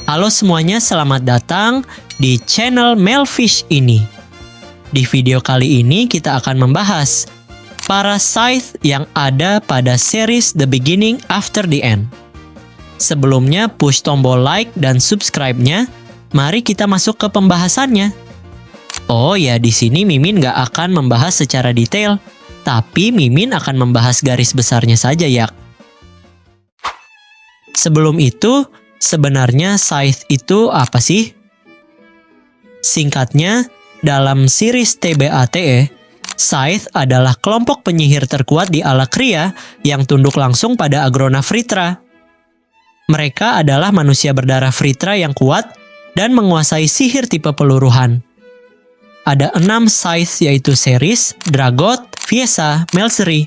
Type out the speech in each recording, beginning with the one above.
Halo semuanya, selamat datang di channel Melfish ini. Di video kali ini kita akan membahas para scythe yang ada pada series The Beginning After the End. Sebelumnya push tombol like dan subscribe-nya, mari kita masuk ke pembahasannya. Oh ya, di sini Mimin nggak akan membahas secara detail, tapi Mimin akan membahas garis besarnya saja ya. Sebelum itu, sebenarnya scythe itu apa sih? Singkatnya, dalam series TBATE, scythe adalah kelompok penyihir terkuat di Alakria yang tunduk langsung pada Agrona Vritra. Mereka adalah manusia berdarah Vritra yang kuat dan menguasai sihir tipe peluruhan. Ada 6 scythe yaitu Ceres, Dragot, Fiesa, Melcery.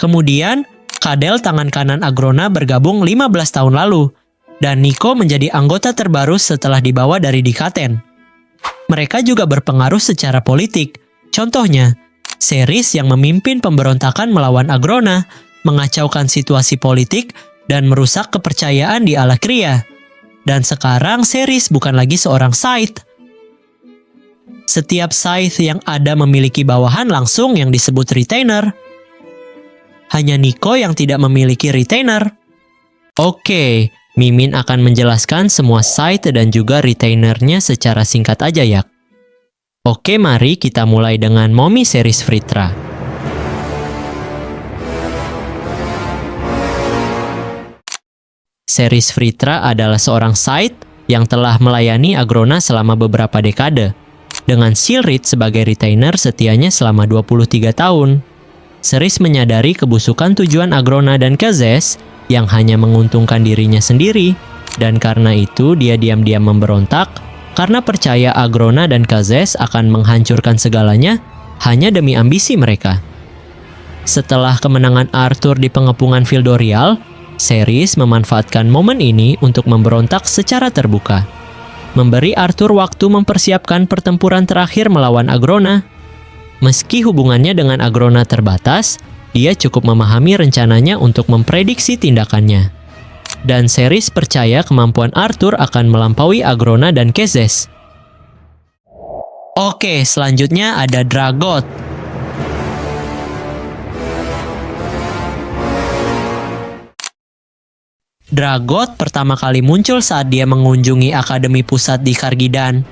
Kemudian, Kadel tangan kanan Agrona bergabung 15 tahun lalu, dan Nico menjadi anggota terbaru setelah dibawa dari Dikaten. Mereka juga berpengaruh secara politik. Contohnya, Ceres yang memimpin pemberontakan melawan Agrona, mengacaukan situasi politik, dan merusak kepercayaan di Alakria. Dan sekarang Ceres bukan lagi seorang scythe. Setiap scythe yang ada memiliki bawahan langsung yang disebut retainer. Hanya Nico yang tidak memiliki retainer. Oke, Mimin akan menjelaskan semua scythe dan juga retainernya secara singkat aja ya. Oke, mari kita mulai dengan Mommy Ceres Vritra. Ceres Vritra adalah seorang scythe yang telah melayani Agrona selama beberapa dekade, dengan Silrit sebagai retainer setianya selama 23 tahun. Ceres menyadari kebusukan tujuan Agrona dan Kezes yang hanya menguntungkan dirinya sendiri, dan karena itu dia diam-diam memberontak karena percaya Agrona dan Kezes akan menghancurkan segalanya hanya demi ambisi mereka. Setelah kemenangan Arthur di pengepungan Fildorial, Ceres memanfaatkan momen ini untuk memberontak secara terbuka, memberi Arthur waktu mempersiapkan pertempuran terakhir melawan Agrona. Meski hubungannya dengan Agrona terbatas, dia cukup memahami rencananya untuk memprediksi tindakannya. Dan Ceres percaya kemampuan Arthur akan melampaui Agrona dan Kezes. Oke, selanjutnya ada Dragot. Dragot pertama kali muncul saat dia mengunjungi Akademi Pusat di Kargidan.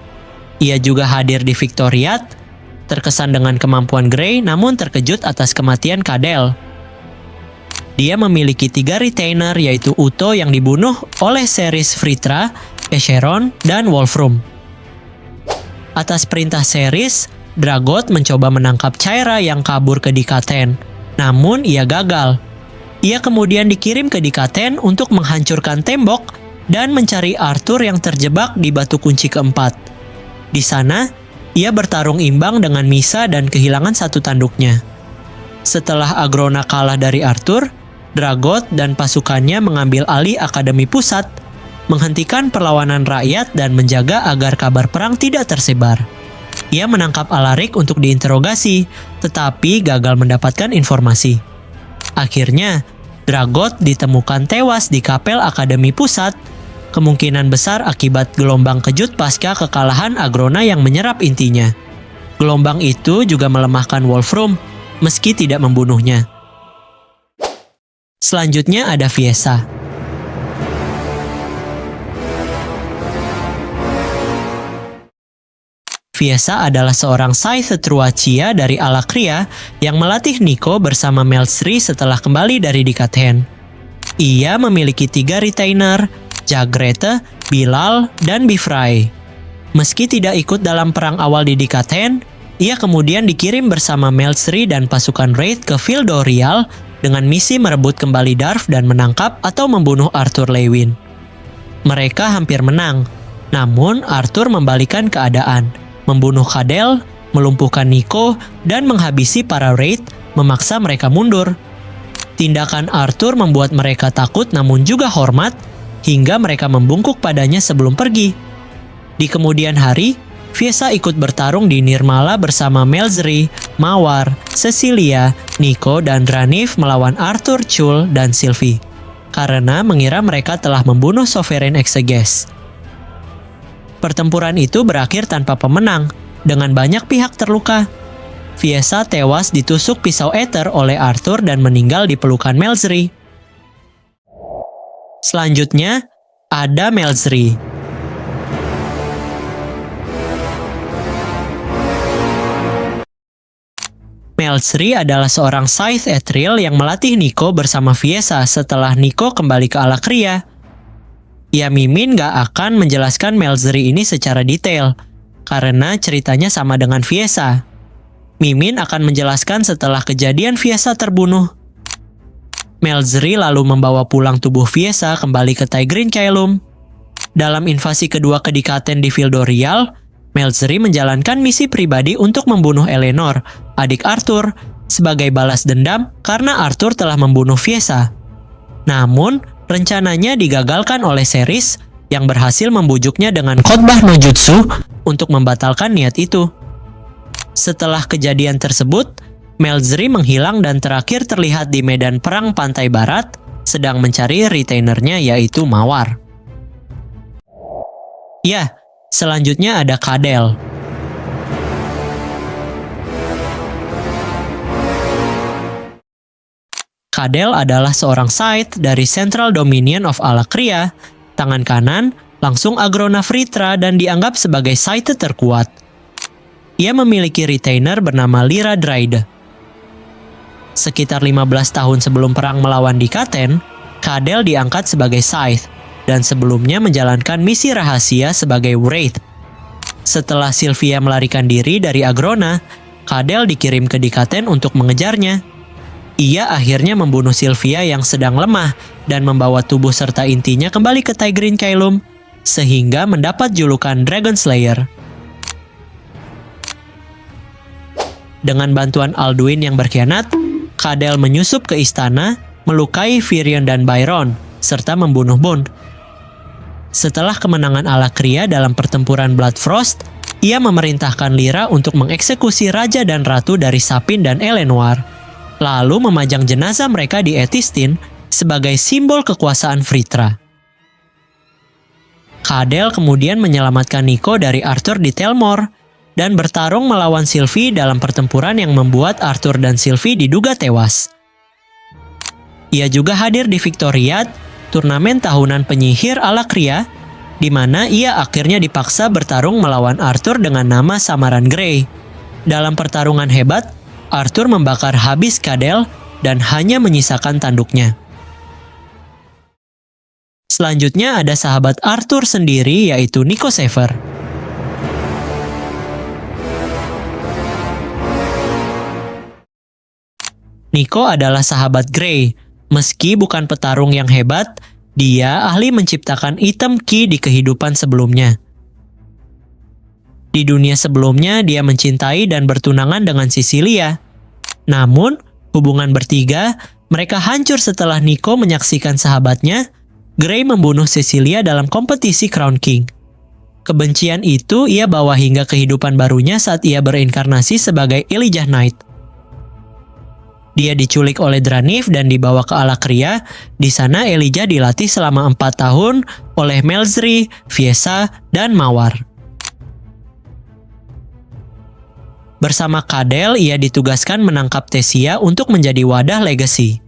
Ia juga hadir di Victoriat, terkesan dengan kemampuan Grey namun terkejut atas kematian Kadel. Dia memiliki 3 retainer yaitu Uto yang dibunuh oleh Ceres Vritra, Echeron, dan Wolfram. Atas perintah Ceres, Dragot mencoba menangkap Chaira yang kabur ke Dikaten, namun ia gagal. Ia kemudian dikirim ke Dikaten untuk menghancurkan tembok dan mencari Arthur yang terjebak di batu kunci keempat. Di sana, ia bertarung imbang dengan Misa dan kehilangan satu tanduknya. Setelah Agrona kalah dari Arthur, Dragot dan pasukannya mengambil alih Akademi Pusat, menghentikan perlawanan rakyat dan menjaga agar kabar perang tidak tersebar. Ia menangkap Alaric untuk diinterogasi, tetapi gagal mendapatkan informasi. Akhirnya, Dragot ditemukan tewas di kapel Akademi Pusat, kemungkinan besar akibat gelombang kejut pasca kekalahan Agrona yang menyerap intinya. Gelombang itu juga melemahkan Wolfram, meski tidak membunuhnya. Selanjutnya ada Fiesa. Fiesa adalah seorang scythe Truacia dari Alakria yang melatih Nico bersama Melcery setelah kembali dari Dikaten. Ia memiliki 3 retainer, Jagrete, Bilal, dan Bifray. Meski tidak ikut dalam perang awal di Dikaten, ia kemudian dikirim bersama Melcery dan pasukan Wraith ke Fildorial dengan misi merebut kembali Darth dan menangkap atau membunuh Arthur Lewin. Mereka hampir menang, namun Arthur membalikan keadaan, membunuh Kadel, melumpuhkan Nico, dan menghabisi para Wraith, memaksa mereka mundur. Tindakan Arthur membuat mereka takut namun juga hormat, hingga mereka membungkuk padanya sebelum pergi. Di kemudian hari, Fiesa ikut bertarung di Nirmala bersama Melcery, Mawar, Cecilia, Nico, dan Dranif melawan Arthur, Chul, dan Sylvie, karena mengira mereka telah membunuh Sovereign Exeges. Pertempuran itu berakhir tanpa pemenang, dengan banyak pihak terluka. Fiesa tewas ditusuk pisau ether oleh Arthur dan meninggal di pelukan Malzri. Selanjutnya, ada Malzri. Malzri adalah seorang Scythe Ethereal yang melatih Nico bersama Fiesa setelah Nico kembali ke Alakria. Ya, Mimin gak akan menjelaskan Malzri ini secara detail, karena ceritanya sama dengan Fiesa. Mimin akan menjelaskan setelah kejadian Fiesa terbunuh. Malzri lalu membawa pulang tubuh Fiesa kembali ke Tigrin Caelum. Dalam invasi kedua ke Dikaten di Fildorial, Malzri menjalankan misi pribadi untuk membunuh Eleanor, adik Arthur, sebagai balas dendam karena Arthur telah membunuh Fiesa. Namun, rencananya digagalkan oleh Ceres yang berhasil membujuknya dengan khotbah no jutsu untuk membatalkan niat itu. Setelah kejadian tersebut, Malzri menghilang dan terakhir terlihat di medan perang pantai barat, sedang mencari retainernya yaitu Mawar. Ya, selanjutnya ada Kadel. Kadel adalah seorang Scythe dari Central Dominion of Alakria, tangan kanan, langsung Agrona Vritra dan dianggap sebagai Scythe terkuat. Ia memiliki retainer bernama Lyra Dryde. Sekitar 15 tahun sebelum perang melawan Dikaten, Kadel diangkat sebagai Scythe, dan sebelumnya menjalankan misi rahasia sebagai Wraith. Setelah Sylvia melarikan diri dari Agrona, Kadel dikirim ke Dikaten untuk mengejarnya. Ia akhirnya membunuh Sylvia yang sedang lemah dan membawa tubuh serta intinya kembali ke Tigrin Caelum, sehingga mendapat julukan Dragon Slayer. Dengan bantuan Alduin yang berkhianat, Kadel menyusup ke istana, melukai Virion dan Byron, serta membunuh Bond. Setelah kemenangan Alakria dalam pertempuran Bloodfrost, ia memerintahkan Lyra untuk mengeksekusi raja dan ratu dari Sapin dan Eleanor, lalu memajang jenazah mereka di Etistin sebagai simbol kekuasaan Vritra. Kadel kemudian menyelamatkan Nico dari Arthur di Telmor dan bertarung melawan Sylvie dalam pertempuran yang membuat Arthur dan Sylvie diduga tewas. Ia juga hadir di Victoriad, turnamen tahunan penyihir Alakria, di mana ia akhirnya dipaksa bertarung melawan Arthur dengan nama samaran Grey. Dalam pertarungan hebat, Arthur membakar habis Kadel dan hanya menyisakan tanduknya. Selanjutnya ada sahabat Arthur sendiri yaitu Nico Sever. Nico adalah sahabat Grey. Meski bukan petarung yang hebat, dia ahli menciptakan item ki di kehidupan sebelumnya. Di dunia sebelumnya, dia mencintai dan bertunangan dengan Cecilia. Namun, hubungan bertiga, mereka hancur setelah Nico menyaksikan sahabatnya, Grey membunuh Cecilia dalam kompetisi Crown King. Kebencian itu ia bawa hingga kehidupan barunya saat ia berinkarnasi sebagai Elijah Knight. Dia diculik oleh Dranif dan dibawa ke Alakria. Di sana Elijah dilatih selama 4 tahun oleh Malzri, Fiesa, dan Mawar. Bersama Kadel, ia ditugaskan menangkap Thesia untuk menjadi wadah legasi.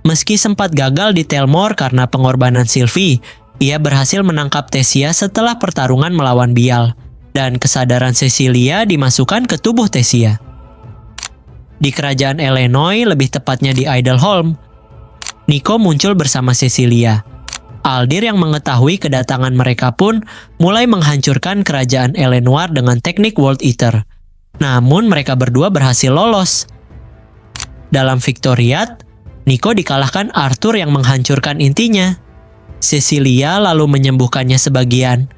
Meski sempat gagal di Telmor karena pengorbanan Sylvie, ia berhasil menangkap Thesia setelah pertarungan melawan Bial, dan kesadaran Cecilia dimasukkan ke tubuh Thesia. Di kerajaan Elenoy, lebih tepatnya di Idleholm, Nico muncul bersama Cecilia. Aldir yang mengetahui kedatangan mereka pun mulai menghancurkan kerajaan Eleanor dengan teknik World Eater. Namun mereka berdua berhasil lolos. Dalam Victoriad, Nico dikalahkan Arthur yang menghancurkan intinya. Cecilia lalu menyembuhkannya sebagian,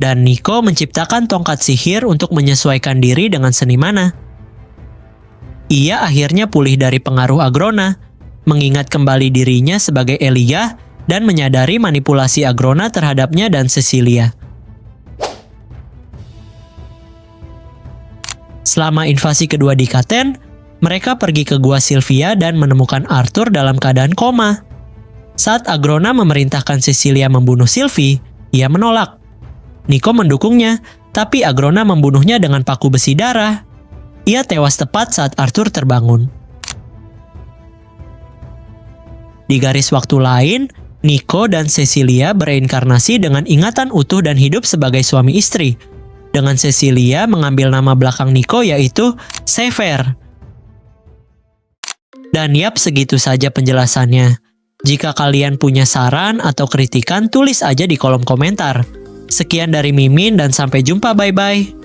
dan Nico menciptakan tongkat sihir untuk menyesuaikan diri dengan seni mana. Ia akhirnya pulih dari pengaruh Agrona, mengingat kembali dirinya sebagai Elia, dan menyadari manipulasi Agrona terhadapnya dan Cecilia. Selama invasi kedua Dikaten, mereka pergi ke Gua Sylvia dan menemukan Arthur dalam keadaan koma. Saat Agrona memerintahkan Cecilia membunuh Sylvie, ia menolak. Nico mendukungnya, tapi Agrona membunuhnya dengan paku besi darah. Ia tewas tepat saat Arthur terbangun. Di garis waktu lain, Nico dan Cecilia bereinkarnasi dengan ingatan utuh dan hidup sebagai suami istri. Dengan Cecilia mengambil nama belakang Nico yaitu Sever. Dan yap, segitu saja penjelasannya. Jika kalian punya saran atau kritikan, tulis aja di kolom komentar. Sekian dari Mimin dan sampai jumpa, bye-bye.